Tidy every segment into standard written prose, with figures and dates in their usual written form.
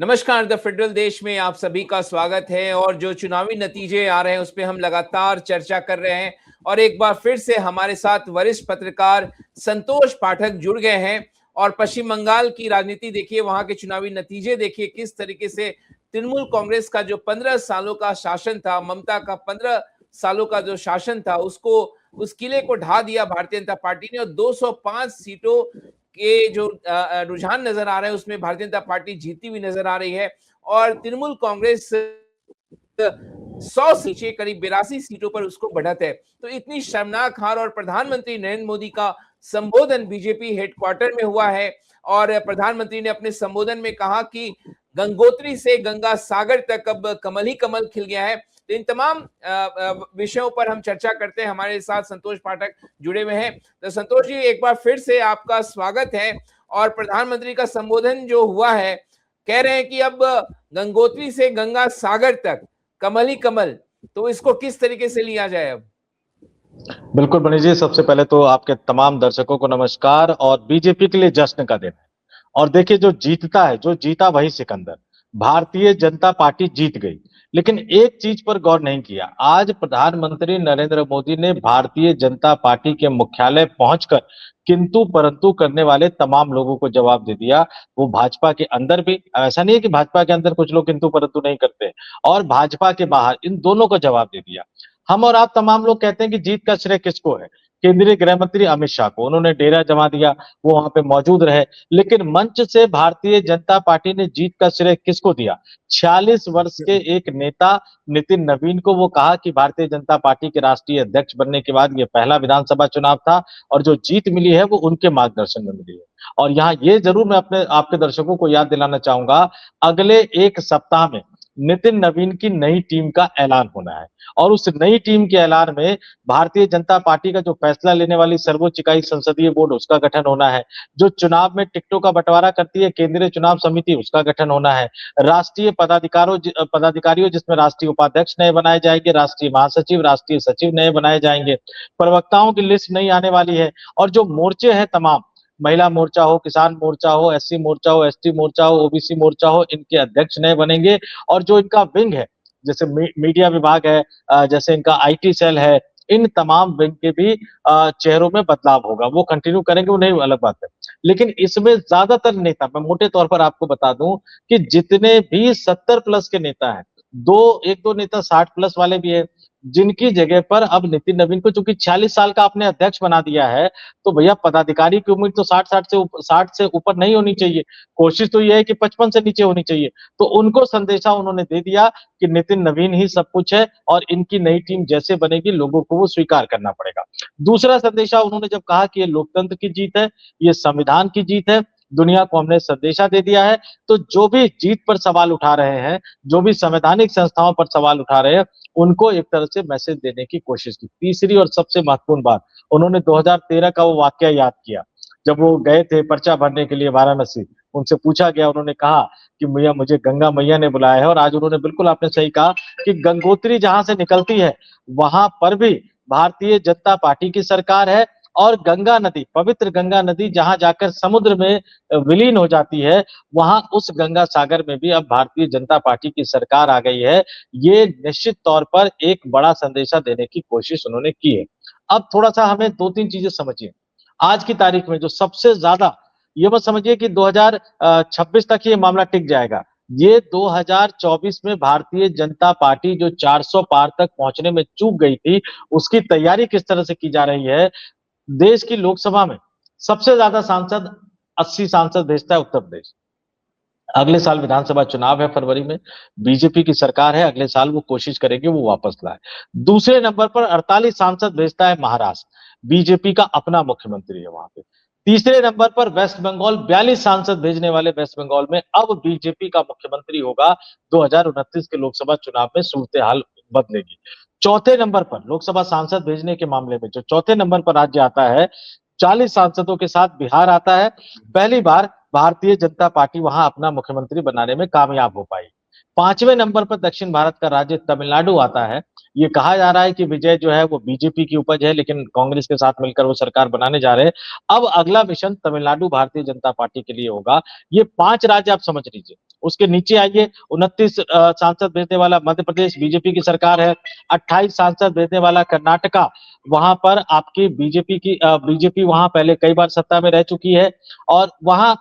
नमस्कार। The federal देश में आप सभी का स्वागत है और जो चुनावी नतीजे आ रहे हैं उस पे हम लगातार चर्चा कर रहे हैं और एक बार फिर से हमारे साथ वरिष्ठ पत्रकार संतोष पाठक जुड़ गए हैं और पश्चिम बंगाल की राजनीति देखिए, वहां के चुनावी नतीजे देखिए, किस तरीके से तृणमूल कांग्रेस का जो 15 सालों का शासन था, ममता का 15 सालों का जो शासन था, उसको उस किले को ढा दिया भारतीय जनता पार्टी ने और 205 सीटों के जो रुझान नजर आ रहे हैं उसमें भारतीय जनता पार्टी जीती हुई नजर आ रही है और तृणमूल कांग्रेस 100 सीटें, करीब 82 सीटों पर उसको बढ़त है। तो इतनी शर्मनाक हार और प्रधानमंत्री नरेंद्र मोदी का संबोधन बीजेपी हेडक्वार्टर में हुआ है और प्रधानमंत्री ने अपने संबोधन में कहा कि गंगोत्री से गंगा सागर तक अब कमल ही कमल खिल गया है। तो इन तमाम विषयों पर हम चर्चा करते हैं। हमारे साथ संतोष पाठक जुड़े हुए हैं। तो संतोष जी, एक बार फिर से आपका स्वागत है। और प्रधानमंत्री का संबोधन जो हुआ है, कह रहे हैं कि अब गंगोत्री से गंगा सागर तक कमल ही कमल, तो इसको किस तरीके से लिया जाए अब? बिल्कुल बनी जी, सबसे पहले तो आपके तमाम दर्शकों को नमस्कार। और बीजेपी के लिए जश्न का दिन है। और देखिए, जो जीतता है, जो जीता वही सिकंदर। भारतीय जनता पार्टी जीत गई, लेकिन एक चीज पर गौर नहीं किया। आज प्रधानमंत्री नरेंद्र मोदी ने भारतीय जनता पार्टी के मुख्यालय पहुंचकर किंतु परंतु करने वाले तमाम लोगों को जवाब दे दिया। वो भाजपा के अंदर भी, ऐसा नहीं है कि भाजपा के अंदर कुछ लोग किंतु परंतु नहीं करते, और भाजपा के बाहर इन दोनों को जवाब दे दिया। हम और आप तमाम लोग कहते हैं कि जीत का श्रेय किसको है? केंद्रीय गृह मंत्री अमित शाह को। उन्होंने डेरा जमा दिया, वो वहां पे मौजूद रहे। लेकिन मंच से भारतीय जनता पार्टी ने जीत का श्रेय किसको दिया? 46 वर्ष के एक नेता नितिन नवीन को। वो कहा कि भारतीय जनता पार्टी के राष्ट्रीय अध्यक्ष बनने के बाद ये पहला विधानसभा चुनाव था और जो जीत मिली है वो उनके मार्गदर्शन में मिली है। और यहाँ ये जरूर मैं अपने आपके दर्शकों को याद दिलाना चाहूंगा, अगले एक सप्ताह में नितिन नवीन की नई टीम का ऐलान होना है। और उस नई टीम के ऐलान में भारतीय जनता पार्टी का जो फैसला लेने वाली सर्वोच्च इकाई संसदीय बोर्ड, उसका गठन होना है। जो चुनाव में टिकटों का बंटवारा करती है केंद्रीय चुनाव समिति, उसका गठन होना है। राष्ट्रीय पदाधिकारियों जिसमें राष्ट्रीय उपाध्यक्ष नए बनाए जाएंगे, राष्ट्रीय महासचिव, राष्ट्रीय सचिव नए बनाए जाएंगे। प्रवक्ताओं की लिस्ट नई आने वाली है। और जो मोर्चे हैं तमाम, महिला मोर्चा हो, किसान मोर्चा हो, एससी मोर्चा हो, एसटी मोर्चा हो, ओबीसी मोर्चा हो, इनके अध्यक्ष नए बनेंगे। और जो इनका विंग है, जैसे मीडिया विभाग है, जैसे इनका आईटी सेल है, इन तमाम विंग के भी चेहरों में बदलाव होगा। वो कंटिन्यू करेंगे, वो नहीं, अलग बात है। लेकिन इसमें ज्यादातर नेता, मैं मोटे तौर पर आपको बता दूं कि जितने भी 70 प्लस के नेता हैं, एक दो नेता 60 प्लस वाले भी है, जिनकी जगह पर अब नितिन नवीन को, चूंकि 46 साल का आपने अध्यक्ष बना दिया है, तो भैया पदाधिकारी की उम्र तो 60 से ऊपर नहीं होनी चाहिए। कोशिश तो यह है कि 55 से नीचे होनी चाहिए। तो उनको संदेशा उन्होंने दे दिया कि नितिन नवीन ही सब कुछ है और इनकी नई टीम जैसे बनेगी लोगों को वो स्वीकार करना पड़ेगा। दूसरा संदेशा उन्होंने जब कहा कि ये लोकतंत्र की जीत है, ये संविधान की जीत है, दुनिया को हमने संदेशा दे दिया है। तो जो भी जीत पर सवाल उठा रहे हैं, जो भी संवैधानिक संस्थाओं पर सवाल उठा रहे हैं, उनको एक तरह से मैसेज देने की कोशिश की। तीसरी और सबसे महत्वपूर्ण बात, उन्होंने 2013 का वो वाकया याद किया, जब वो गए थे पर्चा भरने के लिए वाराणसी। उनसे पूछा गया, उन्होंने कहा कि भैया मुझे गंगा मैया ने बुलाया है। और आज उन्होंने, बिल्कुल आपने सही कहा, कि गंगोत्री जहां से निकलती है वहां पर भी भारतीय जनता पार्टी की सरकार है। और गंगा नदी, पवित्र गंगा नदी जहां जाकर समुद्र में विलीन हो जाती है, वहां उस गंगा सागर में भी अब भारतीय जनता पार्टी की सरकार आ गई है। ये निश्चित तौर पर एक बड़ा संदेशा देने की कोशिश उन्होंने की है। अब थोड़ा सा हमें दो तीन चीजें समझिए। आज की तारीख में जो सबसे ज्यादा, ये मत समझिए कि 2026 तक ये मामला टिक जाएगा। ये 2024 में भारतीय जनता पार्टी जो 400 पार तक पहुंचने में चूक गई थी, उसकी तैयारी किस तरह से की जा रही है। देश की लोकसभा में सबसे ज्यादा सांसद, 80 सांसद भेजता है उत्तर प्रदेश। अगले साल विधानसभा चुनाव है फरवरी में, बीजेपी की सरकार है, अगले साल वो कोशिश करेगी वो वापस लाए। दूसरे नंबर पर 48 सांसद भेजता है महाराष्ट्र, बीजेपी का अपना मुख्यमंत्री है वहां पे। तीसरे नंबर पर वेस्ट बंगाल, 42 सांसद भेजने वाले वेस्ट बंगाल में अब बीजेपी का मुख्यमंत्री होगा। 2029 के लोकसभा चुनाव में सूरत हाल बदलेगी। चौथे नंबर पर लोकसभा सांसद भेजने के मामले में जो चौथे नंबर पर राज्य आता है, 40 सांसदों के साथ बिहार आता है। पहली बार भारतीय जनता पार्टी वहां अपना मुख्यमंत्री बनाने में कामयाब हो पाई। पांचवें नंबर पर दक्षिण भारत का राज्य तमिलनाडु आता है। ये कहा जा रहा है कि विजय जो है वो बीजेपी की उपज है, लेकिन कांग्रेस के साथ मिलकर वो सरकार बनाने जा रहे हैं। अब अगला मिशन तमिलनाडु भारतीय जनता पार्टी के लिए होगा। ये 5 राज्य आप समझ लीजिए। उसके नीचे आइए, 29 सांसद भेजने वाला मध्य प्रदेश बीजेपी की सरकार है, 28 सांसद भेजने वाला कर्नाटका, वहां पर आपकी बीजेपी वहां पहले कई बार सत्ता में रह चुकी है, और वहां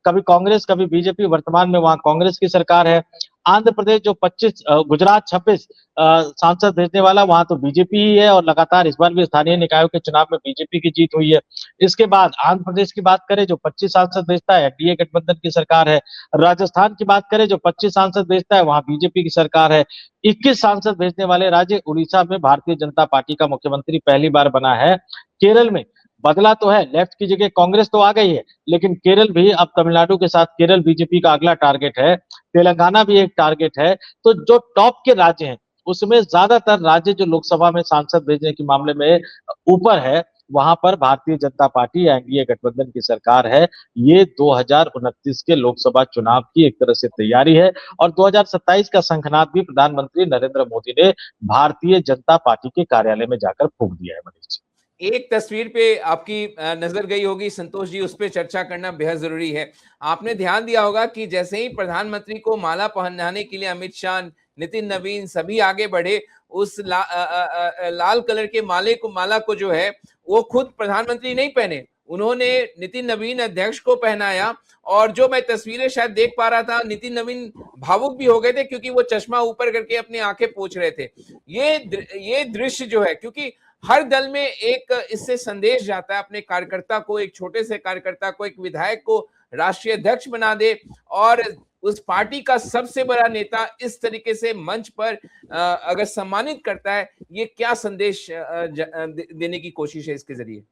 कभी कांग्रेस कभी बीजेपी, वर्तमान में वहां कांग्रेस की सरकार है। आंध्र प्रदेश जो 25, गुजरात 26 सांसद भेजने वाला, वहां तो बीजेपी ही है, और लगातार इस बार भी स्थानीय निकायों के चुनाव में बीजेपी की जीत हुई है। इसके बाद आंध्र प्रदेश की बात करें, जो 25 सांसद भेजता है, एनडीए गठबंधन की सरकार है। राजस्थान की बात करें, जो 25 सांसद भेजता है, वहां बीजेपी की सरकार है। 21 सांसद भेजने वाले राज्य, उड़ीसा में भारतीय जनता पार्टी का मुख्यमंत्री पहली बार बना है। केरल में बदला तो है, लेफ्ट की जगह कांग्रेस तो आ गई है, लेकिन केरल भी अब तमिलनाडु के साथ केरल बीजेपी का अगला टारगेट है। तेलंगाना भी एक टारगेट है। तो जो टॉप के राज्य हैं, उसमें ज्यादातर राज्य जो लोकसभा में सांसद भेजने के मामले में ऊपर है, वहां पर भारतीय जनता पार्टी या एनडीए गठबंधन की सरकार है। ये 2029 के लोकसभा चुनाव की एक तरह से तैयारी है, और 2027 का शंखनाद भी प्रधानमंत्री नरेंद्र मोदी ने भारतीय जनता पार्टी के कार्यालय में जाकर फूंक दिया है। मनीष जी, एक तस्वीर पे आपकी नजर गई होगी संतोष जी, उस पे चर्चा करना बेहद जरूरी है। आपने ध्यान दिया होगा कि जैसे ही प्रधानमंत्री को माला पहनाने के लिए अमित शाह, नितिन नवीन सभी आगे बढ़े, उस लाल कलर के माला को जो है वो खुद प्रधानमंत्री नहीं पहने, उन्होंने नितिन नवीन अध्यक्ष को पहनाया। और जो मैं तस्वीरें शायद देख पा रहा था, नितिन नवीन भावुक भी हो गए थे क्योंकि वो चश्मा ऊपर करके अपनी आंखें पोंछ रहे थे। ये दृश्य जो है, क्योंकि हर दल में एक इससे संदेश जाता है अपने कार्यकर्ता को, एक छोटे से कार्यकर्ता को, एक विधायक को राष्ट्रीय अध्यक्ष बना दे, और उस पार्टी का सबसे बड़ा नेता इस तरीके से मंच पर अगर सम्मानित करता है, ये क्या संदेश देने की कोशिश है इसके जरिए?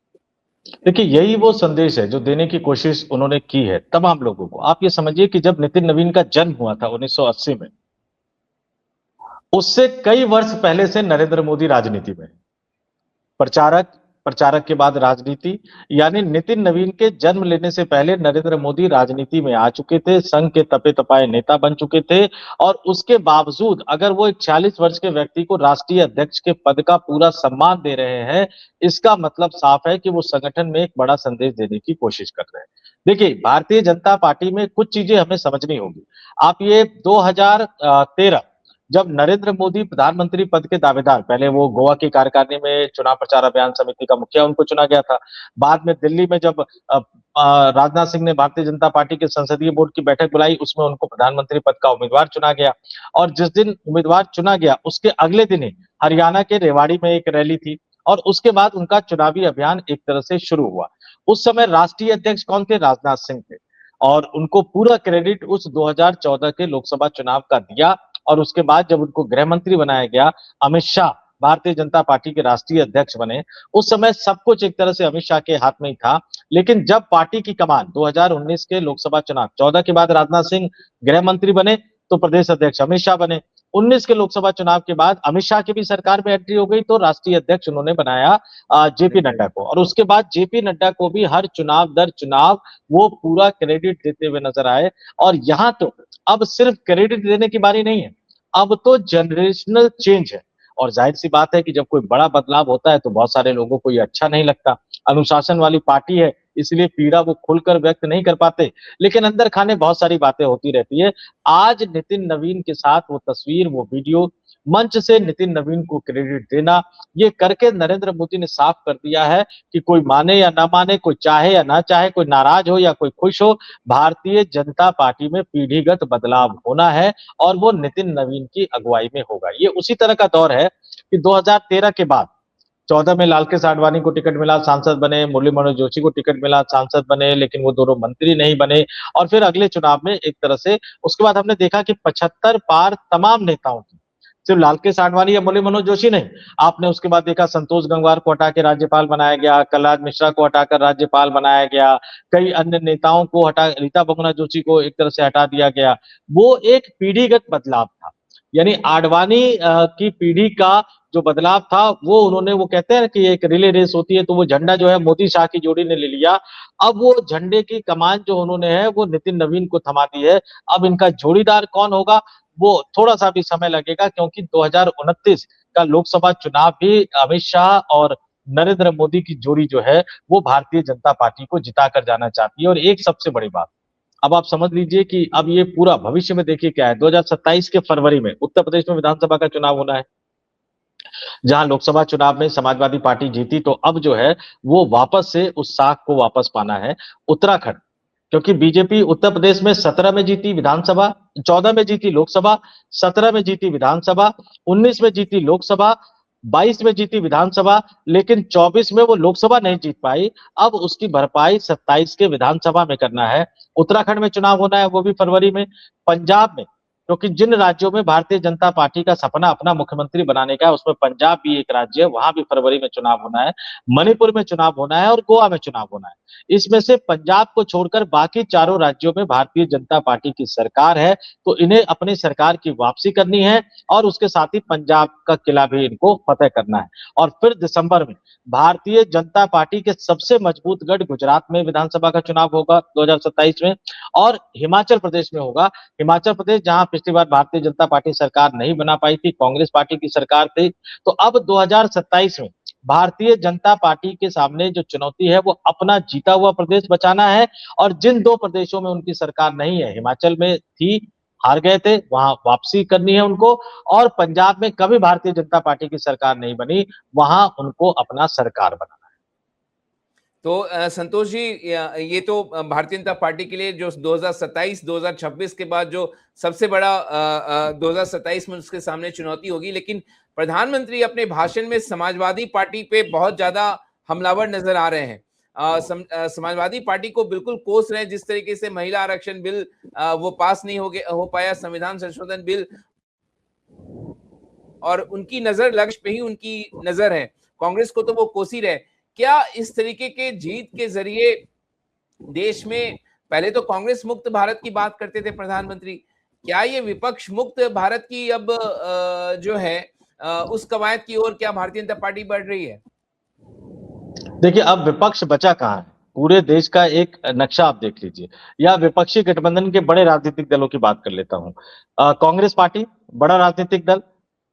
देखिए यही वो संदेश है जो देने की कोशिश उन्होंने की है तमाम लोगों को। आप ये समझिए कि जब नितिन नवीन का जन्म हुआ था 1980 में, उससे कई वर्ष पहले से नरेंद्र मोदी राजनीति में, प्रचारक, प्रचारक के बाद राजनीति, यानी नितिन नवीन के जन्म लेने से पहले नरेंद्र मोदी राजनीति में आ चुके थे, संघ के तपे तपाए नेता बन चुके थे। और उसके बावजूद अगर वो एक 40 वर्ष के व्यक्ति को राष्ट्रीय अध्यक्ष के पद का पूरा सम्मान दे रहे हैं, इसका मतलब साफ है कि वो संगठन में एक बड़ा संदेश देने की कोशिश कर रहे हैं। देखिए भारतीय जनता पार्टी में कुछ चीजें हमें समझनी होगी। आप ये 2013 जब नरेंद्र मोदी प्रधानमंत्री पद के दावेदार, पहले वो गोवा की कार्यकारिणी में चुनाव प्रचार अभियान समिति का मुखिया उनको चुना गया था। बाद में दिल्ली में जब राजनाथ सिंह ने भारतीय जनता पार्टी के संसदीय बोर्ड की बैठक बुलाई, उसमें उनको प्रधानमंत्री पद का उम्मीदवार चुना गया। और जिस दिन उम्मीदवार चुना गया, उसके अगले दिन ही हरियाणा के रेवाड़ी में एक रैली थी, और उसके बाद उनका चुनावी अभियान एक तरह से शुरू हुआ। उस समय राष्ट्रीय अध्यक्ष कौन थे? राजनाथ सिंह थे। और उनको पूरा क्रेडिट उस 2014 के लोकसभा चुनाव का दिया। और उसके बाद जब उनको गृह मंत्री बनाया गया, अमित शाह भारतीय जनता पार्टी के राष्ट्रीय अध्यक्ष बने, उस समय सब कुछ एक तरह से अमित शाह के हाथ में ही था। लेकिन जब पार्टी की कमान 2019 के लोकसभा चुनाव, 14 के बाद राजनाथ सिंह गृह मंत्री बने तो प्रदेश अध्यक्ष अमित शाह बने। 19 के लोकसभा चुनाव के बाद अमित शाह की भी सरकार में एंट्री हो गई, तो राष्ट्रीय अध्यक्ष उन्होंने बनाया जेपी नड्डा को। और उसके बाद जेपी नड्डा को भी हर चुनाव दर चुनाव वो पूरा क्रेडिट देते हुए नजर आए। और यहाँ तो अब सिर्फ क्रेडिट देने की बारी नहीं है, अब तो जनरेशनल चेंज है। और जाहिर सी बात है कि जब कोई बड़ा बदलाव होता है तो बहुत सारे लोगों को ये अच्छा नहीं लगता। अनुशासन वाली पार्टी है, इसलिए पीड़ा वो खुलकर व्यक्त नहीं कर पाते, लेकिन अंदर खाने बहुत सारी बातें होती रहती है। आज नितिन नवीन के साथ वो तस्वीर, वो वीडियो, मंच से नितिन नवीन को क्रेडिट देना, ये करके नरेंद्र मोदी ने साफ कर दिया है कि कोई माने या ना माने, कोई चाहे या ना चाहे, कोई नाराज हो या कोई खुश हो, भारतीय जनता पार्टी में पीढ़ीगत बदलाव होना है, और वो नितिन नवीन की अगुवाई में होगा। ये उसी तरह का दौर है कि 2013 के बाद 14 में लालकृष्ण आडवाणी को टिकट मिला, सांसद बने, मुरली मनोहर जोशी को टिकट मिला, सांसद बने, लेकिन वो दोनों मंत्री नहीं बने। और फिर अगले चुनाव में एक तरह से उसके बाद हमने देखा कि 75 पार तमाम नेताओं की, सिर्फ लालकृष्ण आडवाणी या मुरली मनोहर जोशी नहीं, आपने उसके बाद देखा संतोष गंगवार को हटा के राज्यपाल बनाया गया, कलराज मिश्रा को हटाकर राज्यपाल बनाया गया, कई अन्य नेताओं को हटा, रीता बहुगुणा जोशी को एक तरह से हटा दिया गया। वो एक पीढ़ीगत बदलाव था, यानी आडवाणी की पीढ़ी का जो बदलाव था वो उन्होंने, वो कहते हैं कि एक रिले रेस होती है, तो वो झंडा जो है मोदी शाह की जोड़ी ने ले लिया। अब वो झंडे की कमान जो उन्होंने है वो नितिन नवीन को थमा दी है। अब इनका जोड़ीदार कौन होगा वो थोड़ा सा भी समय लगेगा, क्योंकि 2029 का लोकसभा चुनाव भी अमित शाह और नरेंद्र मोदी की जोड़ी जो है वो भारतीय जनता पार्टी को जिता कर जाना चाहती है। और एक सबसे बड़ी बात, अब आप समझ लीजिए कि अब ये पूरा भविष्य में देखिए क्या है, 2027 के फरवरी में उत्तर प्रदेश में विधानसभा का चुनाव होना है। जहां लोकसभा चुनाव में समाजवादी पार्टी जीती, तो अब जो है वो वापस से उस साख को वापस पाना है। उत्तराखंड, क्योंकि बीजेपी उत्तर प्रदेश में 17 में जीती विधानसभा, 14 में जीती लोकसभा, 17 में जीती विधानसभा, 19 में जीती लोकसभा, 22 में जीती विधानसभा, लेकिन 24 में वो लोकसभा नहीं जीत पाई। अब उसकी भरपाई 27 के विधानसभा में करना है। उत्तराखंड में चुनाव होना है, वो भी फरवरी में। पंजाब में, क्योंकि जिन राज्यों में भारतीय जनता पार्टी का सपना अपना मुख्यमंत्री बनाने का है, उसमें पंजाब भी एक राज्य है, वहां भी फरवरी में चुनाव होना है। मणिपुर में चुनाव होना है और गोवा में चुनाव होना है। इसमें से पंजाब को छोड़कर बाकी चारों राज्यों में भारतीय जनता पार्टी की सरकार है, तो इन्हें अपनी सरकार की वापसी करनी है और उसके साथ ही पंजाब का किला भी इनको फतेह करना है। और फिर दिसंबर में भारतीय जनता पार्टी के सबसे मजबूत गढ़ गुजरात में विधानसभा का चुनाव होगा 2027 में, और हिमाचल प्रदेश में होगा। हिमाचल प्रदेश, जहां पिछली बार भारतीय जनता पार्टी सरकार नहीं बना पाई थी, कांग्रेस पार्टी की सरकार थी, तो अब 2027 में भारतीय जनता पार्टी के सामने जो चुनौती है वो अपना जीता हुआ प्रदेश बचाना है। और जिन दो प्रदेशों में उनकी सरकार नहीं है, हिमाचल में थी, हार गए थे, वहां वापसी करनी है उनको। और पंजाब में कभी भारतीय जनता पार्टी की सरकार नहीं बनी, वहां उनको अपना सरकार बनाना। तो संतोष जी, ये तो भारतीय जनता पार्टी के लिए जो 2027 2026 के बाद जो सबसे बड़ा 2027 में उसके सामने चुनौती होगी, लेकिन प्रधानमंत्री अपने भाषण में समाजवादी पार्टी पे बहुत ज्यादा हमलावर नजर आ रहे हैं। समाजवादी पार्टी को बिल्कुल कोस रहे हैं, जिस तरीके से महिला आरक्षण बिल वो पास नहीं हो पाया, संविधान संशोधन बिल, और उनकी नजर लक्ष्य पे ही उनकी नजर है। कांग्रेस को तो वो कोस ही रहे। क्या इस तरीके के जीत के जरिए देश में, पहले तो कांग्रेस मुक्त भारत की बात करते थे प्रधानमंत्री, क्या ये विपक्ष मुक्त भारत की अब जो है उस कवायद की ओर क्या भारतीय जनता पार्टी बढ़ रही है? देखिए, अब विपक्ष बचा कहाँ है? पूरे देश का एक नक्शा आप देख लीजिए, या विपक्षी गठबंधन के बड़े राजनीतिक दलों की बात कर लेता हूं। कांग्रेस पार्टी बड़ा राजनीतिक दल,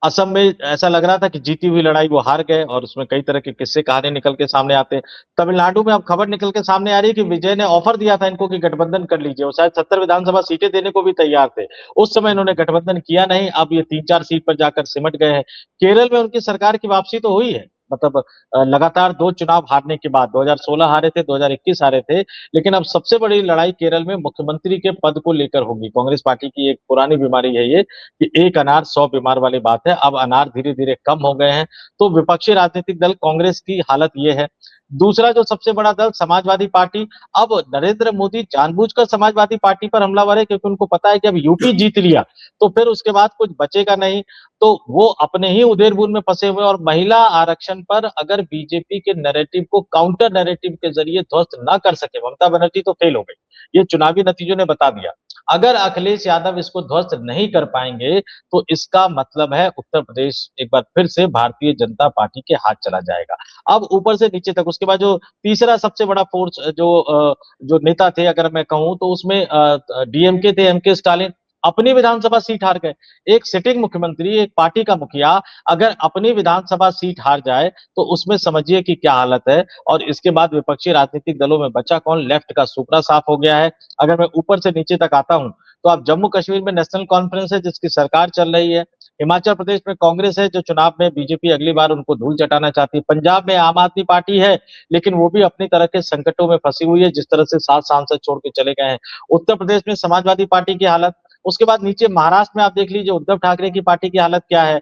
असम में ऐसा लग रहा था कि जीती हुई लड़ाई वो हार गए, और उसमें कई तरह के किस्से कहानी निकल के सामने आते हैं। तमिलनाडु में अब खबर निकल के सामने आ रही है कि विजय ने ऑफर दिया था इनको कि गठबंधन कर लीजिए, वो शायद 70 विधानसभा सीटें देने को भी तैयार थे। उस समय इन्होंने गठबंधन किया नहीं, अब ये 3-4 सीट पर जाकर सिमट गए हैं। केरल में उनकी सरकार की वापसी तो हुई है, मतलब लगातार 2 चुनाव हारने के बाद, 2016 हारे थे, 2021 हारे थे, लेकिन अब सबसे बड़ी लड़ाई केरल में मुख्यमंत्री के पद को लेकर होगी। कांग्रेस पार्टी की एक पुरानी बीमारी है ये, कि एक अनार 100 बीमार वाली बात है। अब अनार धीरे धीरे कम हो गए हैं, तो विपक्षी राजनीतिक दल कांग्रेस की हालत ये है। दूसरा जो सबसे बड़ा दल समाजवादी पार्टी, अब नरेंद्र मोदी जानबूझकर समाजवादी पार्टी पर हमलावर है, क्योंकि उनको पता है कि अब यूपी जीत लिया तो फिर उसके बाद कुछ बचेगा नहीं, तो वो अपने ही उधेड़-बुन में फंसे हुए। और महिला आरक्षण पर अगर बीजेपी के नैरेटिव को काउंटर नैरेटिव के जरिए ध्वस्त ना कर सके, ममता बनर्जी तो फेल हो गई, ये चुनावी नतीजों ने बता दिया। अगर अखिलेश यादव इसको ध्वस्त नहीं कर पाएंगे, तो इसका मतलब है उत्तर प्रदेश एक बार फिर से भारतीय जनता पार्टी के हाथ चला जाएगा। अब ऊपर से नीचे तक, उसके बाद जो तीसरा सबसे बड़ा फोर्स जो नेता थे, अगर मैं कहूं तो उसमें डीएमके थे, एमके स्टालिन, अपनी विधानसभा सीट हार गए। एक सिटिंग मुख्यमंत्री, एक पार्टी का मुखिया अगर अपनी विधानसभा सीट हार जाए, तो उसमें समझिए कि क्या हालत है। और इसके बाद विपक्षी राजनीतिक दलों में बचा कौन? लेफ्ट का सुपड़ा साफ हो गया है। अगर मैं ऊपर से नीचे तक आता हूं, तो आप जम्मू कश्मीर में नेशनल कॉन्फ्रेंस है, जिसकी सरकार चल रही है। हिमाचल प्रदेश में कांग्रेस है, जो चुनाव में बीजेपी अगली बार उनको धूल चटाना चाहती है। पंजाब में आम आदमी पार्टी है, लेकिन वो भी अपनी तरह के संकटों में फंसी हुई है, जिस तरह से 7 सांसद छोड़ के चले गए हैं। उत्तर प्रदेश में समाजवादी पार्टी की हालत, उसके बाद नीचे महाराष्ट्र में आप देख लीजिए उद्धव ठाकरे की पार्टी की हालत क्या है,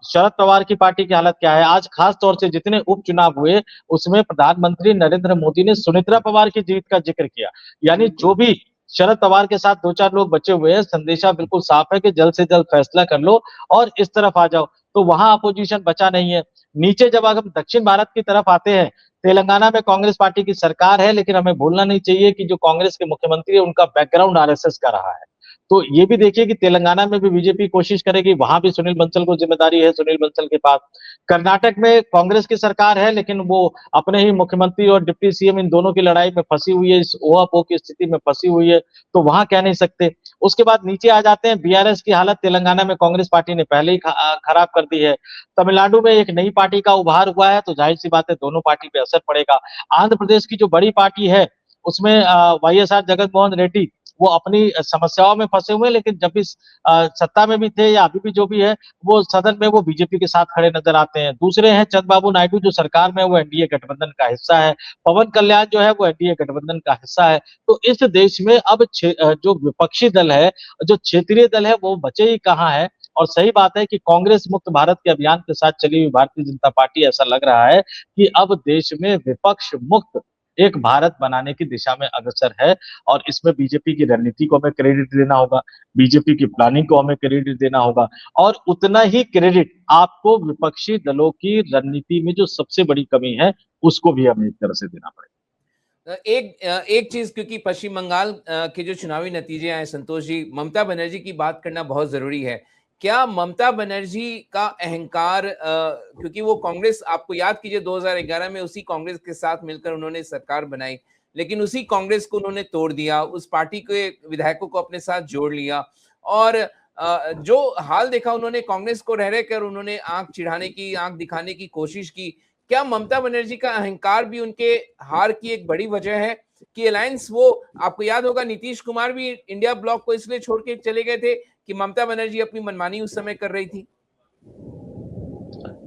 शरद पवार की पार्टी की हालत क्या है। आज खास तौर से जितने उपचुनाव हुए, उसमें प्रधानमंत्री नरेंद्र मोदी ने सुनेत्रा पवार की जीत का जिक्र किया। यानी जो भी शरद पवार के साथ 2-4 लोग बचे हुए हैं, संदेशा बिल्कुल साफ है कि जल्द से जल्द फैसला कर लो और इस तरफ आ जाओ। तो वहां अपोजिशन बचा नहीं है। नीचे जब हम दक्षिण भारत की तरफ आते हैं, तेलंगाना में कांग्रेस पार्टी की सरकार है, लेकिन हमें भूलना नहीं चाहिए कि जो कांग्रेस के मुख्यमंत्री है, उनका बैकग्राउंड आरएसएस का रहा है। तो ये भी देखिए कि तेलंगाना में भी बीजेपी कोशिश करेगी, वहां भी सुनील बंसल को जिम्मेदारी है, सुनील बंसल के पास। कर्नाटक में कांग्रेस की सरकार है, लेकिन वो अपने ही मुख्यमंत्री और डिप्टी सीएम इन दोनों की लड़ाई में फंसी हुई है, इस ओहापोह की स्थिति में फंसी हुई है, तो वहां कह नहीं सकते। उसके बाद नीचे आ जाते हैं, बीआरएस की हालत तेलंगाना में कांग्रेस पार्टी ने पहले ही खराब कर दी है। तमिलनाडु में एक नई पार्टी का उभार हुआ है, तो जाहिर सी बात है दोनों पार्टी पे असर पड़ेगा। आंध्र प्रदेश की जो बड़ी पार्टी है, उसमें वाईएसआर जगनमोहन रेड्डी वो अपनी समस्याओं में फंसे हुए, लेकिन जब भी सत्ता में भी थे या अभी भी जो भी है, वो सदन में वो बीजेपी के साथ खड़े नजर आते हैं। दूसरे हैं चंद्रबाबू नायडू, जो सरकार में वो एनडीए गठबंधन का हिस्सा है। पवन कल्याण जो है वो एनडीए गठबंधन का हिस्सा है। तो इस देश में अब जो विपक्षी दल है, जो क्षेत्रीय दल है, वो बचे ही कहाँ है। और सही बात है कि कांग्रेस मुक्त भारत के अभियान के साथ चली हुई भारतीय जनता पार्टी, ऐसा लग रहा है कि अब देश में विपक्ष मुक्त एक भारत बनाने की दिशा में अग्रसर है। और इसमें बीजेपी की रणनीति को हमें क्रेडिट देना होगा, बीजेपी की प्लानिंग को हमें क्रेडिट देना होगा, और उतना ही क्रेडिट आपको विपक्षी दलों की रणनीति में जो सबसे बड़ी कमी है उसको भी हमें एक तरह से देना पड़ेगा। एक चीज, क्योंकि पश्चिम बंगाल के जो चुनावी नतीजे आए संतोष जी, ममता बनर्जी की बात करना बहुत जरूरी है। क्या ममता बनर्जी का अहंकार, क्योंकि वो कांग्रेस, आपको याद कीजिए 2011 में उसी कांग्रेस के साथ मिलकर उन्होंने सरकार बनाई, लेकिन उसी कांग्रेस को उन्होंने तोड़ दिया, उस पार्टी के विधायकों को अपने साथ जोड़ लिया, और जो हाल देखा उन्होंने कांग्रेस को रह रहकर उन्होंने आंख चिढ़ाने की, आंख दिखाने की कोशिश की। क्या ममता बनर्जी का अहंकार भी उनके हार की एक बड़ी वजह है कि अलायंस, वो आपको याद होगा नीतीश कुमार भी इंडिया ब्लॉक को इसलिए छोड़ के चले गए थे कि ममता बनर्जी अपनी मनमानी उस समय कर रही थी?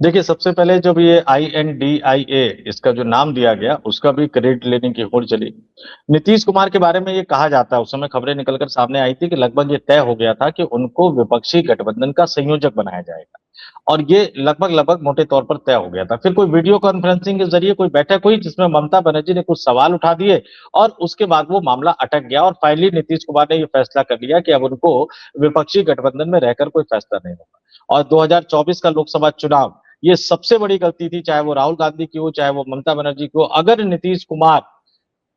देखिए, सबसे पहले जब ये INDIA इसका जो नाम दिया गया, उसका भी क्रेडिट लेने की होड़ चली। नीतीश कुमार के बारे में ये कहा जाता है, उस समय खबरें निकलकर सामने आई थी कि लगभग ये तय हो गया था कि उनको विपक्षी गठबंधन का संयोजक बनाया जाएगा, और ये लगभग मोटे तौर पर तय हो गया था। फिर कोई वीडियो कॉन्फ्रेंसिंग के जरिए कोई बैठक हुई, जिसमें ममता बनर्जी ने कुछ सवाल उठा दिए, और उसके बाद वो मामला अटक गया, और फाइनली नीतीश कुमार ने ये फैसला कर लिया कि अब उनको विपक्षी गठबंधन में रहकर कोई फैसला नहीं होगा। और 2024 का लोकसभा चुनाव, ये सबसे बड़ी गलती थी, चाहे वो राहुल गांधी की हो, चाहे वो ममता बनर्जी की हो। अगर नीतीश कुमार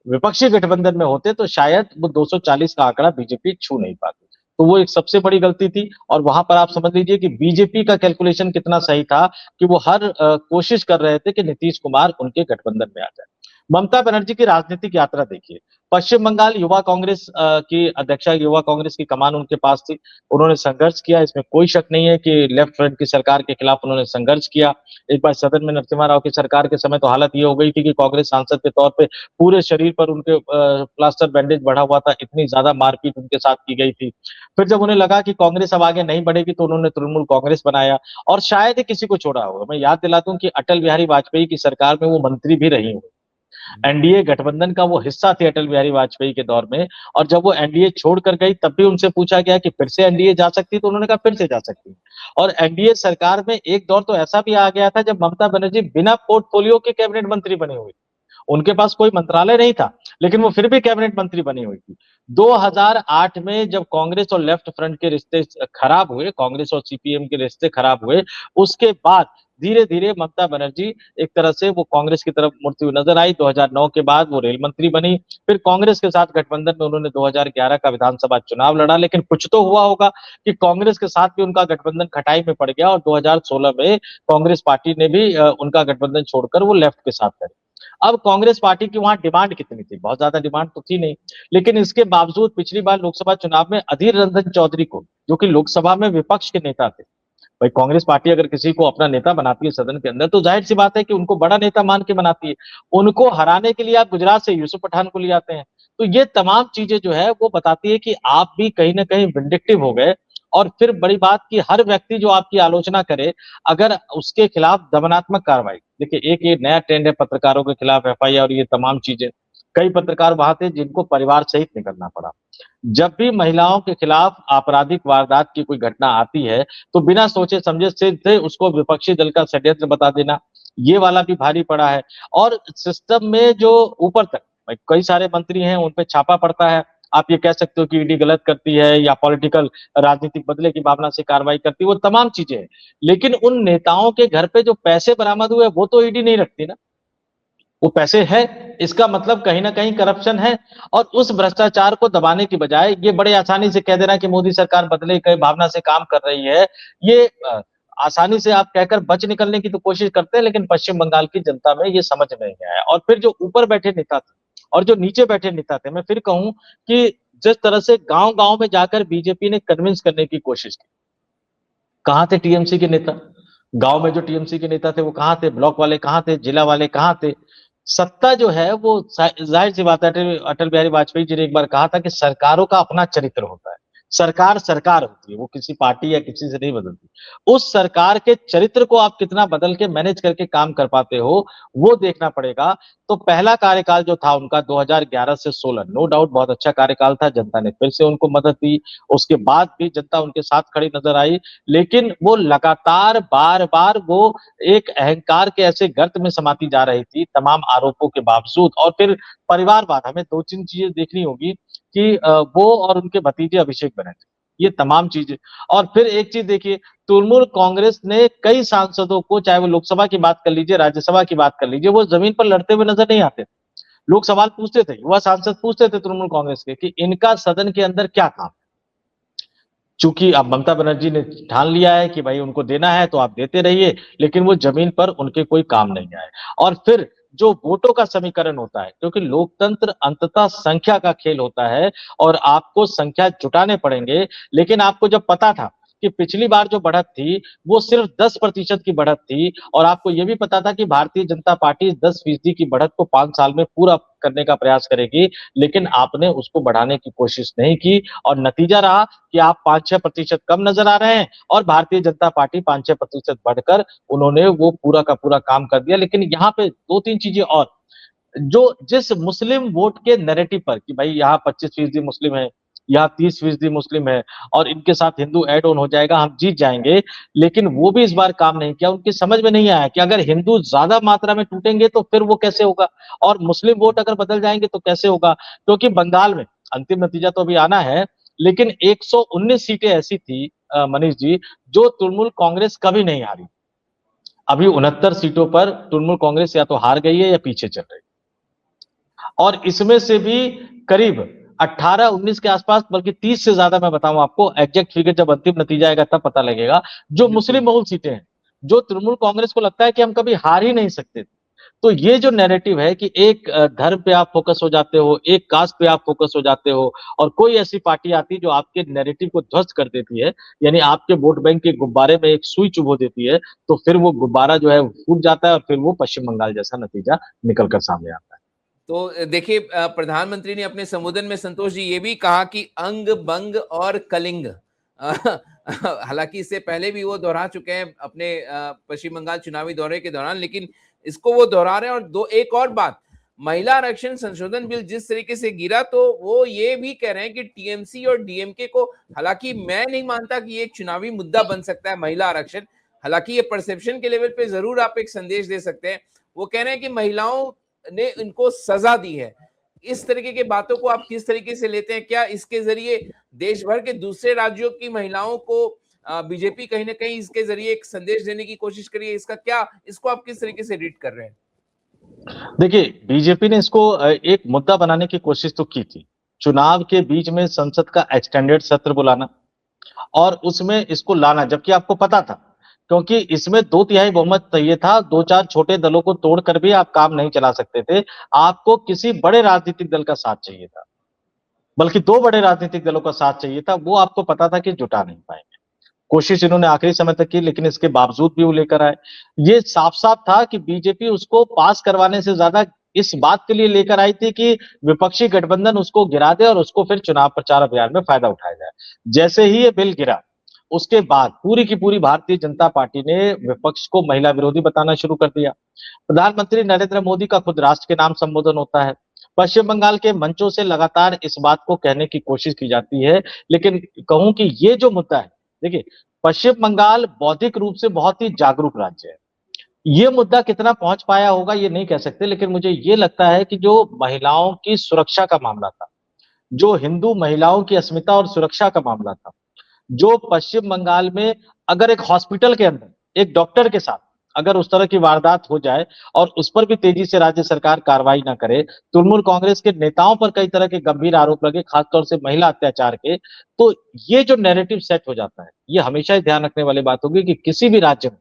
विपक्षी गठबंधन में होते तो शायद वो 240 का आंकड़ा बीजेपी छू नहीं पाती। तो वो एक सबसे बड़ी गलती थी, और वहां पर आप समझ लीजिए कि बीजेपी का कैलकुलेशन कितना सही था कि वो हर कोशिश कर रहे थे कि नीतीश कुमार उनके गठबंधन में आ जाए। ममता बनर्जी की राजनीतिक यात्रा देखिए, पश्चिम बंगाल युवा कांग्रेस की अध्यक्षा, युवा कांग्रेस की कमान उनके पास थी। उन्होंने संघर्ष किया, इसमें कोई शक नहीं है कि लेफ्ट फ्रंट की सरकार के खिलाफ उन्होंने संघर्ष किया। एक बार सदन में नरसिम्हा राव की सरकार के समय तो हालत ये हो गई थी कि कांग्रेस सांसद के तौर पे पूरे शरीर पर उनके प्लास्टर बैंडेज बढ़ा हुआ था, इतनी ज्यादा मारपीट उनके साथ की गई थी। फिर जब उन्हें लगा कि कांग्रेस अब आगे नहीं बढ़ेगी, तो उन्होंने तृणमूल कांग्रेस बनाया, और शायद ही किसी को छोड़ा होगा। मैं याद दिला दूं कि अटल बिहारी वाजपेयी की सरकार में वो मंत्री भी रही हुई, एनडीए गठबंधन का वो हिस्सा थे अटल बिहारी वाजपेयी के दौर में। और जब वो एनडीए छोड़कर गई, तब भी उनसे पूछा गया कि फिर से एनडीए जा सकती, तो उन्होंने कहा फिर से जा सकती। और एनडीए सरकार में एक दौर तो ऐसा भी आ गया था जब ममता बनर्जी बिना पोर्टफोलियो के कैबिनेट मंत्री बनी हुई, उनके पास कोई मंत्रालय नहीं था, लेकिन वो फिर भी कैबिनेट मंत्री बनी हुई थी। 2008 में जब कांग्रेस और लेफ्ट फ्रंट के रिश्ते खराब हुए, कांग्रेस और सीपीएम के रिश्ते खराब हुए, उसके बाद धीरे धीरे ममता बनर्जी एक तरह से वो कांग्रेस की तरफ मुड़ती हुई नजर आई। 2009 के बाद वो रेल मंत्री बनी। फिर कांग्रेस के साथ गठबंधन में उन्होंने 2011 का विधानसभा चुनाव लड़ा, लेकिन कुछ तो हुआ होगा कि कांग्रेस के साथ भी उनका गठबंधन खटाई में पड़ गया, और 2016 में कांग्रेस पार्टी ने भी उनका गठबंधन छोड़कर वो लेफ्ट के साथ गए। अब कांग्रेस पार्टी की वहां डिमांड कितनी थी? बहुत ज्यादा डिमांड तो थी नहीं, लेकिन इसके बावजूद पिछली बार लोकसभा चुनाव में अधीर रंजन चौधरी को, जो कि लोकसभा में विपक्ष के नेता थे, भाई कांग्रेस पार्टी अगर किसी को अपना नेता बनाती है सदन के अंदर, तो जाहिर सी बात है कि उनको बड़ा नेता मान के बनाती है। उनको हराने के लिए आप गुजरात से यूसुफ पठान को ले आते हैं। तो ये तमाम चीजें जो है वो बताती है कि आप भी कहीं ना कहीं विंडिक्टिव हो गए। और फिर बड़ी बात कि हर व्यक्ति जो आपकी आलोचना करे, अगर उसके खिलाफ दमनात्मक कार्रवाई, देखिए एक ये नया ट्रेंड है पत्रकारों के खिलाफ एफआईआर और ये तमाम चीजें, कई पत्रकार वहां थे जिनको परिवार सहित निकलना पड़ा। जब भी महिलाओं के खिलाफ आपराधिक वारदात की कोई घटना आती है, तो बिना सोचे समझे सीधे उसको विपक्षी दल का षड्यंत्र बता देना, ये वाला भी भारी पड़ा है। और सिस्टम में जो ऊपर तक कई सारे मंत्री हैं, उन पे छापा पड़ता है। आप ये कह सकते हो कि ईडी गलत करती है या पॉलिटिकल राजनीतिक बदले की भावना से कार्रवाई करती है, वो तमाम चीजें हैं। लेकिन उन नेताओं के घर पे जो पैसे बरामद हुए, वो तो ईडी नहीं रखती ना। वो पैसे है, इसका मतलब कहीं ना कहीं करप्शन है। और उस भ्रष्टाचार को दबाने की बजाय ये बड़े आसानी से कह देना कि मोदी सरकार बदले की भावना से काम कर रही है, ये आसानी से आप कहकर बच निकलने की तो कोशिश करते हैं, लेकिन पश्चिम बंगाल की जनता में ये समझ नहीं आया। और फिर जो ऊपर बैठे नेता थे और जो नीचे बैठे नेता थे, मैं फिर कहूं कि जिस तरह से गांव गांव में जाकर बीजेपी ने कन्विंस करने की कोशिश की, कहां थे टीएमसी के नेता? गांव में जो टीएमसी के नेता थे वो कहां थे? ब्लॉक वाले कहां थे? जिला वाले कहां थे? सत्ता जो है वो जाहिर सी बात है, अटल अटल बिहारी वाजपेयी जी ने एक बार कहा था कि सरकारों का अपना चरित्र होता है। सरकार सरकार होती है, वो किसी पार्टी या किसी से नहीं बदलती। उस सरकार के चरित्र को आप कितना बदल के मैनेज करके काम कर पाते हो, वो देखना पड़ेगा। तो पहला कार्यकाल जो था उनका 2011 से 16, नो डाउट बहुत अच्छा कार्यकाल था, जनता ने फिर से उनको मदद दी। उसके बाद भी जनता उनके साथ खड़ी नजर आई, लेकिन वो लगातार बार-बार वो एक अहंकार के ऐसे गर्त में समाती जा रही थी तमाम आरोपों के बावजूद। और फिर परिवारवाद, हमें 2-3 चीजें देखनी होगी कि वो और उनके भतीजे अभिषेक बनर्जी, ये तमाम चीजें। और फिर एक चीज देखिए, तृणमूल कांग्रेस ने कई सांसदों को, चाहे वो लोकसभा की बात कर लीजिए, राज्यसभा की बात कर लीजिए, वो जमीन पर लड़ते हुए नजर नहीं आते। लोग सवाल पूछते थे, युवा सांसद पूछते थे तृणमूल कांग्रेस के कि इनका सदन के अंदर क्या काम। चूंकि अब ममता बनर्जी ने ठान लिया है कि भाई उनको देना है तो आप देते रहिए, लेकिन वो जमीन पर उनके कोई काम नहीं आए। और फिर जो वोटों का समीकरण होता है, क्योंकि लोकतंत्र अंततः संख्या का खेल होता है और आपको संख्या जुटाने पड़ेंगे। लेकिन आपको जब पता था कि पिछली बार जो बढ़त थी वो सिर्फ 10% की बढ़त थी, और आपको यह भी पता था कि भारतीय जनता पार्टी 10% की बढ़त को 5 साल में पूरा करने का प्रयास करेगी, लेकिन आपने उसको बढ़ाने की कोशिश नहीं की। और नतीजा रहा कि आप 5-6% कम नजर आ रहे हैं, और भारतीय जनता पार्टी 5-6% बढ़कर उन्होंने वो पूरा का पूरा काम कर दिया। लेकिन यहाँ पे 2-3 चीजें और, जो जिस मुस्लिम वोट के नैरेटिव पर कि भाई यहाँ 25% मुस्लिम है, यहाँ 30% मुस्लिम है, और इनके साथ हिंदू ऐड ऑन हो जाएगा, हम जीत जाएंगे। लेकिन वो भी इस बार काम नहीं किया। उनकी समझ में नहीं आया कि अगर हिंदू ज्यादा मात्रा में टूटेंगे तो फिर वो कैसे होगा, और मुस्लिम वोट अगर बदल जाएंगे तो कैसे होगा। क्योंकि बंगाल में अंतिम नतीजा तो अभी आना है, लेकिन 119 सीटें ऐसी थी मनीष जी, जो तृणमूल कांग्रेस कभी नहीं हारी। अभी 69 सीटों पर तृणमूल कांग्रेस या तो हार गई है या पीछे चल रही है। और इसमें से भी करीब 18-19 के आसपास, बल्कि 30 से ज्यादा, मैं बताऊं आपको एग्जैक्ट फिगर जब अंतिम नतीजा आएगा तब पता लगेगा, जो मुस्लिम बहुल सीटें हैं, जो तृणमूल कांग्रेस को लगता है कि हम कभी हार ही नहीं सकते। तो ये जो नैरेटिव है कि एक धर्म पे आप फोकस हो जाते हो, एक कास्ट पे आप फोकस हो जाते हो, और कोई ऐसी पार्टी आती है जो आपके नैरेटिव को ध्वस्त कर देती है, यानी आपके वोट बैंक के गुब्बारे में एक सुई चुभो देती है, तो फिर वो गुब्बारा जो है फूट जाता है, और फिर वो पश्चिम बंगाल जैसा नतीजा निकल कर सामने आता है। तो देखिए, प्रधानमंत्री ने अपने संबोधन में संतोष जी ये भी कहा कि अंग बंग और कलिंग। हालांकि इससे पहले भी वो दोहरा चुके हैं अपने पश्चिम बंगाल चुनावी दौरे के दौरान, लेकिन इसको वो दोहरा रहे हैं। और दो एक और बात, महिला आरक्षण संशोधन बिल जिस तरीके से गिरा, तो वो ये भी कह रहे हैं कि टीएमसी और डीएमके को, हालांकि मैं नहीं मानता कि ये एक चुनावी मुद्दा बन सकता है महिला आरक्षण, हालांकि ये परसेप्शन के लेवल पे जरूर आप एक संदेश दे सकते हैं। वो कह रहे हैं कि महिलाओं ने इनको सजा दी है। इस तरीके की बातों को आप किस तरीके से लेते हैं? क्या इसके जरिए देश भर के दूसरे राज्यों की महिलाओं को बीजेपी कहीं ना कहीं इसके जरिए एक संदेश देने की कोशिश करी है? इसका क्या, इसको आप किस तरीके से रीड कर रहे हैं? देखिए, बीजेपी ने इसको एक मुद्दा बनाने की कोशिश तो की थी। चुनाव के बीच में संसद का एक्सटेंडेड सत्र बुलाना और उसमें इसको लाना, जबकि आपको पता था, क्योंकि इसमें 2/3 बहुमत चाहिए था, 2-4 छोटे दलों को तोड़कर भी आप काम नहीं चला सकते थे। आपको किसी बड़े राजनीतिक दल का साथ चाहिए था, बल्कि 2 बड़े राजनीतिक दलों का साथ चाहिए था, वो आपको पता था कि जुटा नहीं पाएंगे। कोशिश इन्होंने आखिरी समय तक की, लेकिन इसके बावजूद भी वो लेकर आए। ये साफ-साफ था कि बीजेपी उसको पास करवाने से ज्यादा इस बात के लिए लेकर आई थी कि विपक्षी गठबंधन उसको गिरा दे और उसको फिर चुनाव प्रचार अभियान में फायदा उठाया जाए। जैसे ही ये बिल गिरा, उसके बाद पूरी की पूरी भारतीय जनता पार्टी ने विपक्ष को महिला विरोधी बताना शुरू कर दिया। प्रधानमंत्री नरेंद्र मोदी का खुद राष्ट्र के नाम संबोधन होता है। पश्चिम बंगाल के मंचों से लगातार इस बात को कहने की कोशिश की जाती है, लेकिन कहूं कि ये जो मुद्दा है, देखिए, पश्चिम बंगाल बौद्धिक रूप से बहुत ही जागरूक राज्य है। ये मुद्दा कितना पहुंच पाया होगा ये नहीं कह सकते, लेकिन मुझे ये लगता है कि जो महिलाओं की सुरक्षा का मामला था, जो हिंदू महिलाओं की अस्मिता और सुरक्षा का मामला था, जो पश्चिम बंगाल में अगर एक हॉस्पिटल के अंदर एक डॉक्टर के साथ अगर उस तरह की वारदात हो जाए और उस पर भी तेजी से राज्य सरकार कार्रवाई ना करे, तृणमूल कांग्रेस के नेताओं पर कई तरह के गंभीर आरोप लगे, खासतौर से महिला अत्याचार के, तो ये जो नैरेटिव सेट हो जाता है, ये हमेशा ही ध्यान रखने वाली बात होगी कि किसी भी राज्य में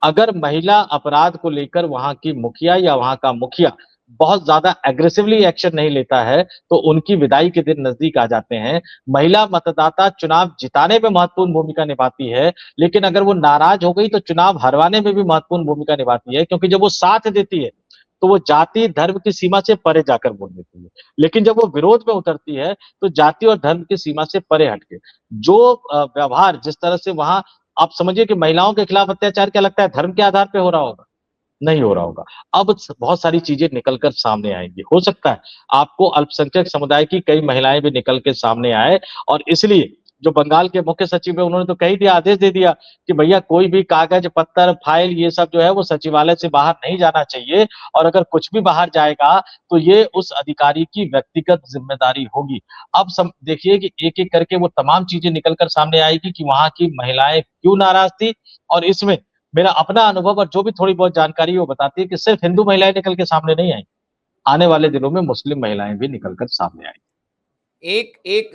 अगर महिला अपराध को लेकर वहां की मुखिया या वहां का मुखिया बहुत ज्यादा एग्रेसिवली एक्शन नहीं लेता है, तो उनकी विदाई के दिन नजदीक आ जाते हैं। महिला मतदाता चुनाव जिताने में महत्वपूर्ण भूमिका निभाती है, लेकिन अगर वो नाराज हो गई तो चुनाव हरवाने में भी महत्वपूर्ण भूमिका निभाती है, क्योंकि जब वो साथ देती है तो वो जाति धर्म की सीमा से परे जाकर बोल देती है। लेकिन जब वो विरोध में उतरती है तो जाति और धर्म की सीमा से परे हटके जो व्यवहार जिस तरह से वहां, आप समझिए कि महिलाओं के खिलाफ अत्याचार, क्या लगता है धर्म के आधार पे हो रहा होगा? नहीं हो रहा होगा। अब बहुत सारी चीजें निकलकर सामने आएंगी। हो सकता है आपको अल्पसंख्यक समुदाय की कई महिलाएं भी निकल के सामने आए, और इसलिए जो बंगाल के मुख्य सचिव है उन्होंने तो कह दिया, आदेश दे दिया कि भैया कोई भी कागज पत्तर फाइल ये सब जो है वो सचिवालय से बाहर नहीं जाना चाहिए, और अगर कुछ भी बाहर जाएगा तो ये उस अधिकारी की व्यक्तिगत जिम्मेदारी होगी। अब देखिए कि एक एक करके वो तमाम चीजें निकलकर सामने आएगी कि वहां की महिलाएं क्यों नाराज थी। और इसमें मेरा अपना अनुभव और जो भी थोड़ी बहुत जानकारी है वो बताती है कि सिर्फ हिंदू महिलाएं निकल के सामने नहीं आई, आने वाले दिनों में मुस्लिम महिलाएं भी निकलकर सामने आई। एक एक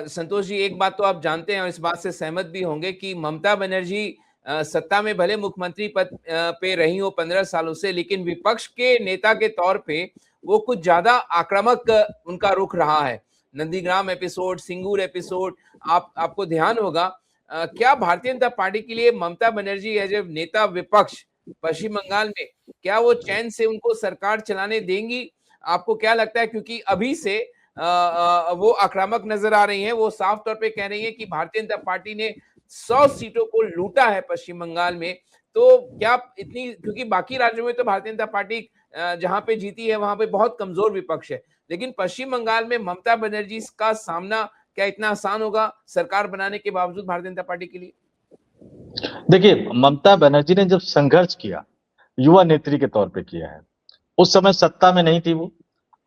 संतोष जी, एक बात तो आप जानते हैं और इस बात से सहमत भी होंगे कि ममता बनर्जी सत्ता में भले मुख्यमंत्री पद पे रही हो 15 सालों से, लेकिन विपक्ष के नेता के तौर पे वो कुछ ज्यादा आक्रामक उनका रुख रहा है। नंदीग्राम एपिसोड, सिंगूर एपिसोड, आपको ध्यान होगा। क्या भारतीय जनता पार्टी के लिए ममता बनर्जी एज ए नेता विपक्ष पश्चिम बंगाल में, क्या वो चैन से उनको सरकार चलाने देंगी? आपको क्या लगता है? क्योंकि अभी से वो आक्रामक नजर आ रही हैं। वो साफ तौर पे कह रही हैं कि भारतीय जनता पार्टी ने 100 सीटों को लूटा है पश्चिम बंगाल में। तो क्या इतनी, क्योंकि बाकी राज्यों में तो भारतीय जनता पार्टी जहां पे जीती है वहां पे बहुत कमजोर विपक्ष है, लेकिन पश्चिम बंगाल में ममता बनर्जी का सामना क्या इतना आसान होगा सरकार बनाने के बावजूद भारतीय जनता पार्टी के लिए? देखिए, ममता बनर्जी ने जब संघर्ष किया, युवा नेत्री के तौर पे किया है, उस समय सत्ता में नहीं थी वो,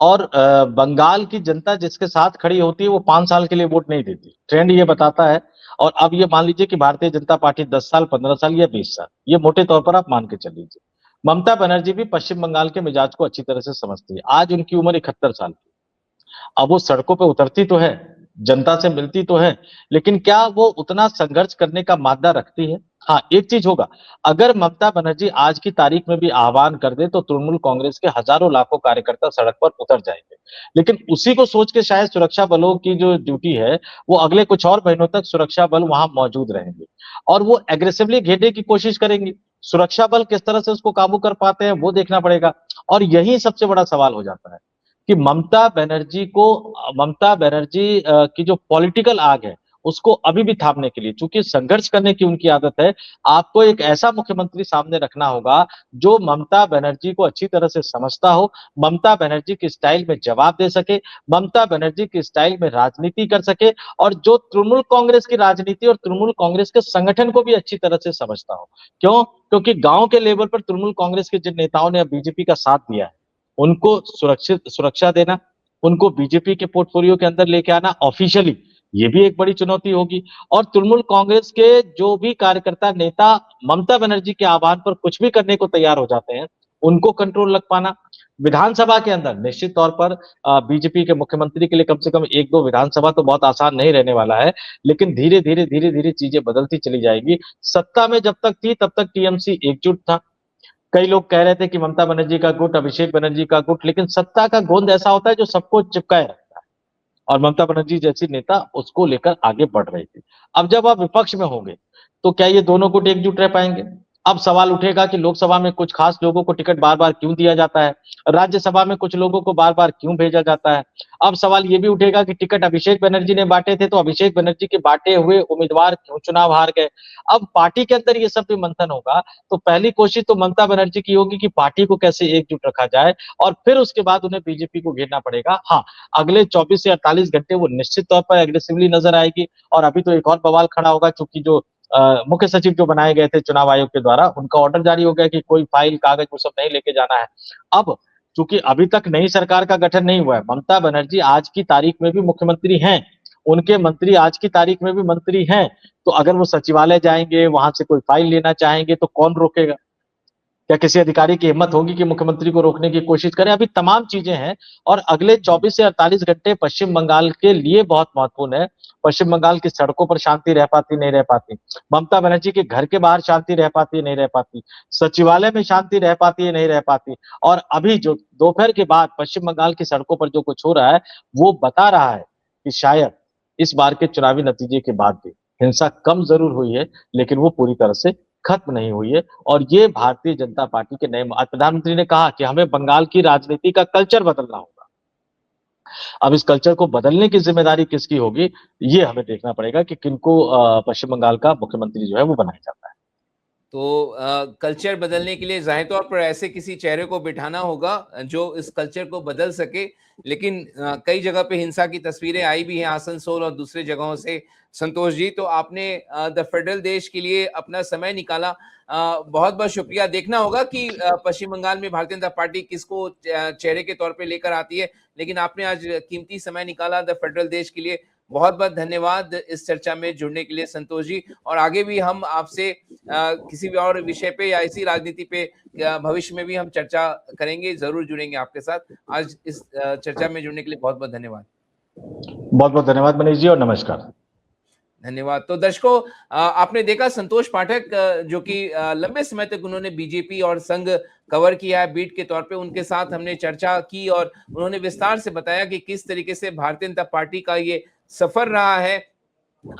और बंगाल की जनता जिसके साथ खड़ी होती है वो 5 साल के लिए वोट नहीं देती, ट्रेंड ये बताता है। और अब ये मान लीजिए कि भारतीय जनता पार्टी 10 साल, 15 साल या 20 साल, ये मोटे तौर पर आप मान के चल लीजिए। ममता बनर्जी भी पश्चिम बंगाल के मिजाज को अच्छी तरह से समझती है। आज उनकी उम्र 71 साल की। अब वो सड़कों पे उतरती तो है, जनता से मिलती तो है, लेकिन क्या वो उतना संघर्ष करने का मादा रखती है? हाँ, एक चीज होगा, अगर ममता बनर्जी आज की तारीख में भी आह्वान कर दे तो तृणमूल कांग्रेस के हजारों लाखों कार्यकर्ता सड़क पर उतर जाएंगे। लेकिन उसी को सोच के शायद सुरक्षा बलों की जो ड्यूटी है वो अगले कुछ और महीनों तक सुरक्षा बल वहां मौजूद रहेंगे, और वो एग्रेसिवली घेरने की कोशिश करेंगे। सुरक्षा बल किस तरह से उसको काबू कर पाते हैं वो देखना पड़ेगा। और यही सबसे बड़ा सवाल हो जाता है कि ममता बनर्जी की जो पॉलिटिकल आग है उसको अभी भी थामने के लिए, चूंकि संघर्ष करने की उनकी आदत है, आपको एक ऐसा मुख्यमंत्री सामने रखना होगा जो ममता बनर्जी को अच्छी तरह से समझता हो, ममता बनर्जी के स्टाइल में जवाब दे सके, ममता बनर्जी के स्टाइल में राजनीति कर सके, और जो तृणमूल कांग्रेस की राजनीति और तृणमूल कांग्रेस के संगठन को भी अच्छी तरह से समझता हो। क्यों? क्योंकि गांव के लेवल पर तृणमूल कांग्रेस के जिन नेताओं ने अब बीजेपी का साथ दिया है उनको सुरक्षा देना, उनको बीजेपी के पोर्टफोलियो के अंदर लेके आना ऑफिशियली, ये भी एक बड़ी चुनौती होगी। और तृणमूल कांग्रेस के जो भी कार्यकर्ता नेता ममता बनर्जी के आह्वान पर कुछ भी करने को तैयार हो जाते हैं, उनको कंट्रोल रख पाना। विधानसभा के अंदर निश्चित तौर पर बीजेपी के मुख्यमंत्री के लिए कम से कम 1-2 विधानसभा तो बहुत आसान नहीं रहने वाला है, लेकिन धीरे धीरे चीजें बदलती चली जाएगी। सत्ता में जब तक थी तब तक टीएमसी एकजुट था। कई लोग कह रहे थे कि ममता बनर्जी का गुट, अभिषेक बनर्जी का गुट, लेकिन सत्ता का गोंद ऐसा होता है जो सबको चिपकाए रखता है, और ममता बनर्जी जैसी नेता उसको लेकर आगे बढ़ रही थी। अब जब आप विपक्ष में होंगे तो क्या ये दोनों गुट एकजुट रह पाएंगे? अब सवाल उठेगा कि लोकसभा में कुछ खास लोगों को टिकट बार बार क्यों दिया जाता है, राज्यसभा में कुछ लोगों को बार बार क्यों भेजा जाता है। अब सवाल ये भी उठेगा कि टिकट अभिषेक बनर्जी ने बांटे थे तो अभिषेक बनर्जी के बांटे हुए उम्मीदवार क्यों चुनाव हार गए। अब पार्टी के अंदर ये सब भी मंथन होगा, तो पहली कोशिश तो ममता बनर्जी की होगी कि पार्टी को कैसे एकजुट रखा जाए, और फिर उसके बाद उन्हें बीजेपी को घेरना पड़ेगा। हाँ, अगले 24 से 48 घंटे वो निश्चित तौर पर एग्रेसिवली नजर आएगी। और अभी तो एक और बवाल खड़ा होगा, क्योंकि जो मुख्य सचिव जो बनाए गए थे चुनाव आयोग के द्वारा, उनका ऑर्डर जारी हो गया कि कोई फाइल कागज वो सब नहीं लेके जाना है। अब चूंकि अभी तक नई सरकार का गठन नहीं हुआ है, ममता बनर्जी आज की तारीख में भी मुख्यमंत्री हैं, उनके मंत्री आज की तारीख में भी मंत्री हैं, तो अगर वो सचिवालय जाएंगे, वहां से कोई फाइल लेना चाहेंगे तो कौन रोकेगा? क्या किसी अधिकारी की हिम्मत होगी कि मुख्यमंत्री को रोकने की कोशिश करें? अभी तमाम चीजें हैं, और अगले 24 से 48 घंटे पश्चिम बंगाल के लिए बहुत महत्वपूर्ण है। पश्चिम बंगाल की सड़कों पर शांति रह पाती, नहीं रह पाती, ममता बनर्जी के घर के बाहर शांति रह पाती, नहीं रह पाती, सचिवालय में शांति रह पाती है, नहीं रह पाती। और अभी जो दोपहर के बाद पश्चिम बंगाल की सड़कों पर जो कुछ हो रहा है वो बता रहा है कि शायद इस बार के चुनावी नतीजे के बाद भी हिंसा कम जरूर हुई है, लेकिन वो पूरी तरह से खत्म नहीं हुई है। और ये भारतीय जनता पार्टी के नए आज प्रधानमंत्री ने कहा कि हमें बंगाल की राजनीति का कल्चर बदलना होगा। अब इस कल्चर को बदलने की जिम्मेदारी किसकी होगी, ये हमें देखना पड़ेगा कि किनको पश्चिम बंगाल का मुख्यमंत्री जो है वो बनाया जाता है। तो कल्चर बदलने के लिए ज़ाहिर तौर पर ऐसे किसी चेहरे को बिठाना होगा जो इस कल्चर को बदल सके। लेकिन कई जगह पे हिंसा की तस्वीरें आई भी हैं आसनसोल और दूसरे जगहों से। संतोष जी, तो आपने द फेडरल देश के लिए अपना समय निकाला, बहुत बहुत शुक्रिया। देखना होगा कि पश्चिम बंगाल में भारतीय जनता पार्टी किसको चेहरे के तौर पे लेकर आती है, लेकिन आपने आज कीमती समय निकाला द फेडरल देश के लिए। बहुत बहुत धन्यवाद इस चर्चा में जुड़ने के लिए संतोष जी। और आगे भी हम आपसे किसी भी और विषय पे या इसी राजनीति पे भविष्य में भी हम चर्चा करेंगे, जरूर जुड़ेंगे आपके साथ। आज इस चर्चा में जुड़ने के लिए बहुत बहुत धन्यवाद। बहुत बहुत धन्यवाद मनीष जी और नमस्कार। धन्यवाद। तो दर्शकों, आपने देखा संतोष पाठक, जो कि लंबे समय तक उन्होंने बीजेपी और संघ कवर किया है बीट के तौर पे, उनके साथ हमने चर्चा की और उन्होंने विस्तार से बताया कि किस तरीके से भारतीय जनता पार्टी का ये सफर रहा है।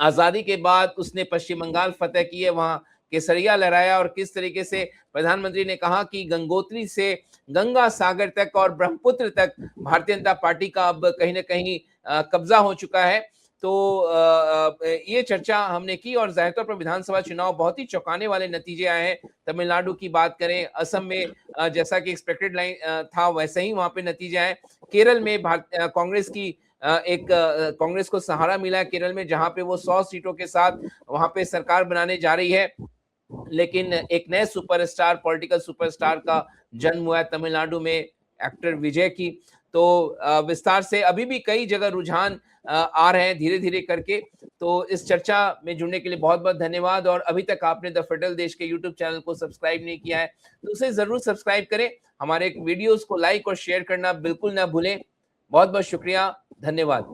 आजादी के बाद उसने पश्चिम बंगाल फतेह की है, वहां केसरिया लहराया और किस तरीके से प्रधानमंत्री ने कहा कि गंगोत्री से गंगा सागर तक और ब्रह्मपुत्र तक भारतीय जनता पार्टी का अब कहीं ना कहीं कब्जा हो चुका है। तो ये चर्चा हमने की और जाहिर तौर पर विधानसभा चुनाव बहुत ही चौंकाने वाले नतीजे आए हैं। तमिलनाडु की बात करें, असम में जैसा कि एक्सपेक्टेड लाइन था वैसे ही वहां पे नतीजे आए। केरल में कांग्रेस की कांग्रेस को सहारा मिला है केरल में, जहां पे वो 100 सीटों के साथ वहां पे सरकार बनाने जा रही है। लेकिन एक नए सुपरस्टार, पॉलिटिकल सुपरस्टार का जन्म हुआ है तमिलनाडु में, एक्टर विजय की। तो विस्तार से अभी भी कई जगह रुझान आ रहे हैं धीरे धीरे करके। तो इस चर्चा में जुड़ने के लिए बहुत बहुत धन्यवाद। और अभी तक आपने द फेडरल देश के यूट्यूब चैनल को सब्सक्राइब नहीं किया है तो उसे जरूर सब्सक्राइब करें। हमारे वीडियोस को लाइक और शेयर करना बिल्कुल ना भूलें। बहुत बहुत शुक्रिया, धन्यवाद।